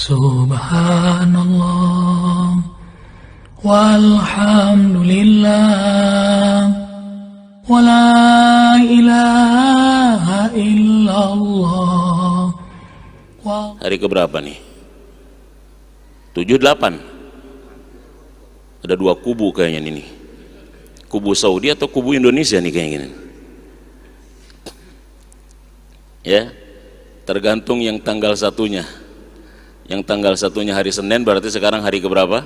Subhanallah walhamdulillah wa la ilaha illallah. Hari keberapa nih? 78. Ada dua kubu kayaknya ini. Kubu Saudi atau kubu Indonesia nih kayaknya gini. Ya, tergantung yang tanggal satunya. Yang tanggal satunya hari Senin berarti sekarang hari keberapa?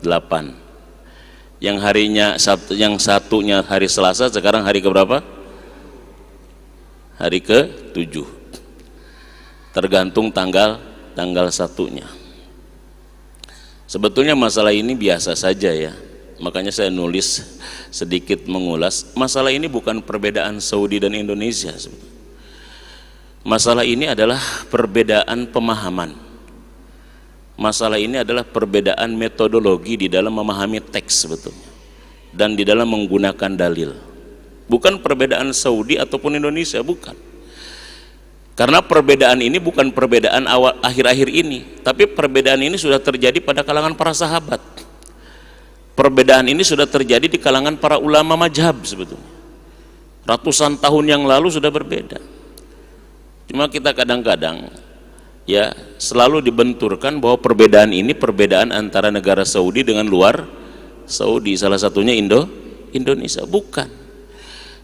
8. Yang harinya yang satunya hari Selasa sekarang hari keberapa? Hari ke-7. Tergantung tanggal satunya. Sebetulnya masalah ini biasa saja ya. Makanya saya nulis sedikit mengulas. Masalah ini bukan perbedaan Saudi dan Indonesia sebetulnya. Masalah ini adalah perbedaan pemahaman. Masalah ini adalah perbedaan metodologi di dalam memahami teks sebetulnya dan di dalam menggunakan dalil. Bukan perbedaan Saudi ataupun Indonesia, bukan. Karena perbedaan ini bukan perbedaan awal akhir-akhir ini, tapi perbedaan ini sudah terjadi pada kalangan para sahabat. Perbedaan ini sudah terjadi di kalangan para ulama mazhab sebetulnya. Ratusan tahun yang lalu sudah berbeda. Cuma kita kadang-kadang ya selalu dibenturkan bahwa perbedaan ini perbedaan antara negara Saudi dengan luar Saudi, salah satunya Indonesia. Bukan.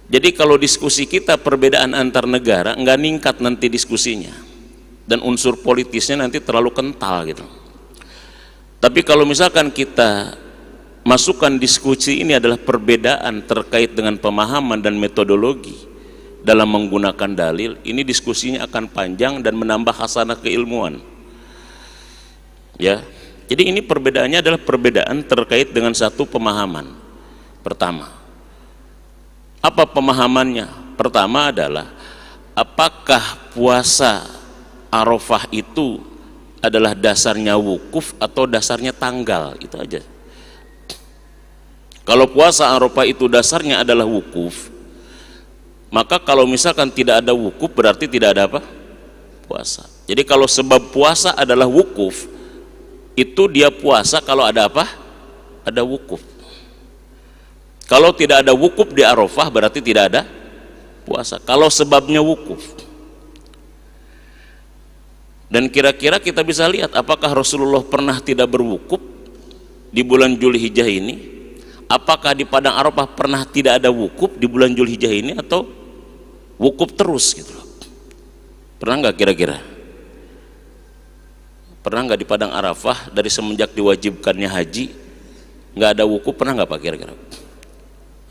Jadi kalau diskusi kita perbedaan antar negara nggak ningkat nanti diskusinya dan unsur politisnya nanti terlalu kental gitu. Tapi kalau misalkan kita masukkan diskusi ini adalah perbedaan terkait dengan pemahaman dan metodologi dalam menggunakan dalil, ini diskusinya akan panjang dan menambah khasanah keilmuan. Ya, jadi ini perbedaannya adalah perbedaan terkait dengan satu pemahaman. Pertama, apa pemahamannya? Pertama adalah apakah puasa Arafah itu adalah dasarnya wukuf atau dasarnya tanggal? Itu aja. Kalau puasa Arafah itu dasarnya adalah wukuf, maka kalau misalkan tidak ada wukuf berarti tidak ada apa? Puasa. Jadi kalau sebab puasa adalah wukuf, itu dia puasa kalau ada apa? Ada wukuf. Kalau tidak ada wukuf di Arafah berarti tidak ada puasa. Kalau sebabnya wukuf. Dan kira-kira kita bisa lihat apakah Rasulullah pernah tidak berwukuf di bulan Zulhijjah ini? Apakah di padang Arafah pernah tidak ada wukuf di bulan Zulhijjah ini atau wukuf terus gitu loh? Pernah nggak kira-kira? Pernah nggak di padang Arafah dari semenjak diwajibkannya haji nggak ada wukuf? Pernah nggak Pak kira-kira?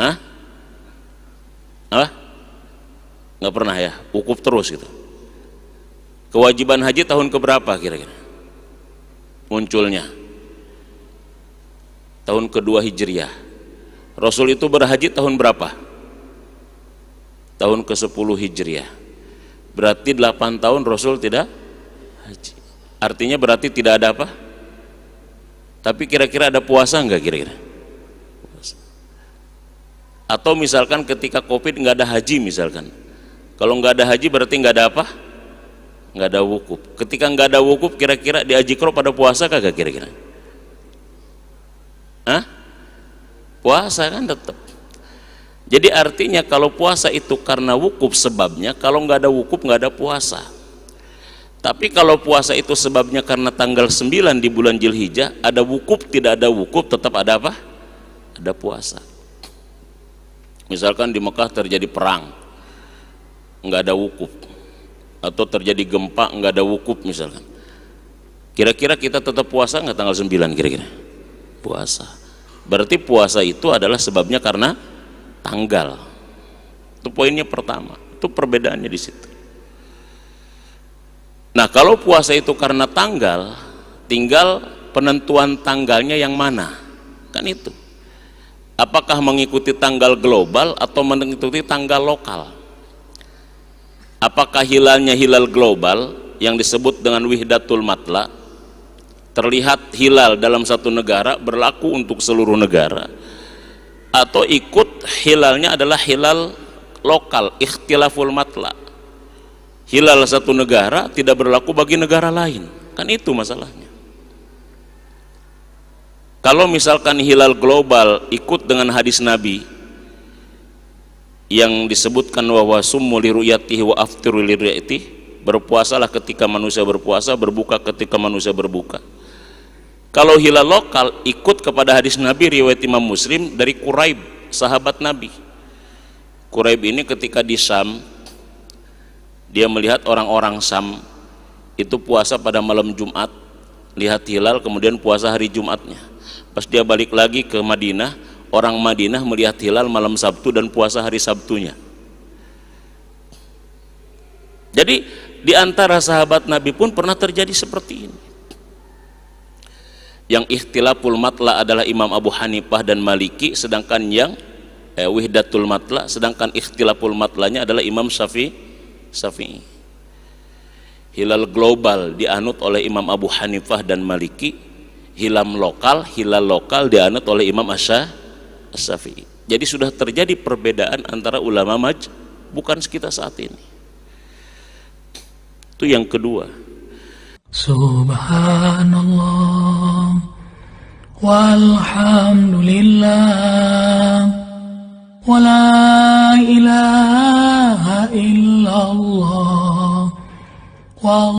Hah? Apa? Nggak pernah ya? Wukuf terus gitu. Kewajiban haji tahun keberapa kira-kira munculnya? Tahun kedua Hijriah. Rasul itu berhaji tahun berapa? Tahun ke-10 Hijriah. Berarti 8 tahun Rasul tidak haji. Artinya berarti tidak ada apa? Tapi kira-kira ada puasa enggak kira-kira? Atau misalkan ketika Covid nggak ada haji misalkan. Kalau nggak ada haji berarti nggak ada apa? Nggak ada wukuf. Ketika nggak ada wukuf kira-kira di Haji Kro pada puasa kagak kira-kira? Hah? Puasa kan tetap. Jadi artinya kalau puasa itu karena wukuf sebabnya, kalau nggak ada wukuf nggak ada puasa. Tapi kalau puasa itu sebabnya karena tanggal 9 di bulan Zulhijjah, ada wukuf tidak ada wukuf tetap ada apa? Ada puasa. Misalkan di Mekah terjadi perang, nggak ada wukuf, atau terjadi gempa nggak ada wukuf misalkan. Kira-kira kita tetap puasa nggak tanggal 9 kira-kira? Puasa. Berarti puasa itu adalah sebabnya karena tanggal. Itu poinnya pertama. Itu perbedaannya di situ. Nah, kalau puasa itu karena tanggal, tinggal penentuan tanggalnya yang mana? Kan itu. Apakah mengikuti tanggal global atau mengikuti tanggal lokal? Apakah hilalnya hilal global yang disebut dengan wihdatul matla, terlihat hilal dalam satu negara berlaku untuk seluruh negara, atau ikut hilalnya adalah hilal lokal, ikhtilaful matla, hilal satu negara tidak berlaku bagi negara lain? Kan itu masalahnya. Kalau misalkan hilal global ikut dengan hadis Nabi yang disebutkan bahwa summu li ru'yatihi wa aftiru li ru'yatihi, berpuasalah ketika manusia berpuasa, berbuka ketika manusia berbuka. Kalau hilal lokal ikut kepada hadis Nabi riwayat Imam Muslim dari Quraib, sahabat Nabi. Quraib ini ketika di Syam, dia melihat orang-orang Syam itu puasa pada malam Jumat, lihat hilal kemudian puasa hari Jumatnya. Pas dia balik lagi ke Madinah, orang Madinah melihat hilal malam Sabtu dan puasa hari Sabtunya. Jadi di antara sahabat Nabi pun pernah terjadi seperti ini. Yang ikhtilaful matla adalah Imam Abu Hanifah dan Maliki, sedangkan yang wihdatul matla, sedangkan ikhtilaful matlanya adalah Imam Syafi'i. Hilal global dianut oleh Imam Abu Hanifah dan Maliki, hilal lokal dianut oleh Imam Syafi'i. Jadi sudah terjadi perbedaan antara ulama bukan sekitar saat ini. Itu yang kedua. Subhanallah walhamdulillah wala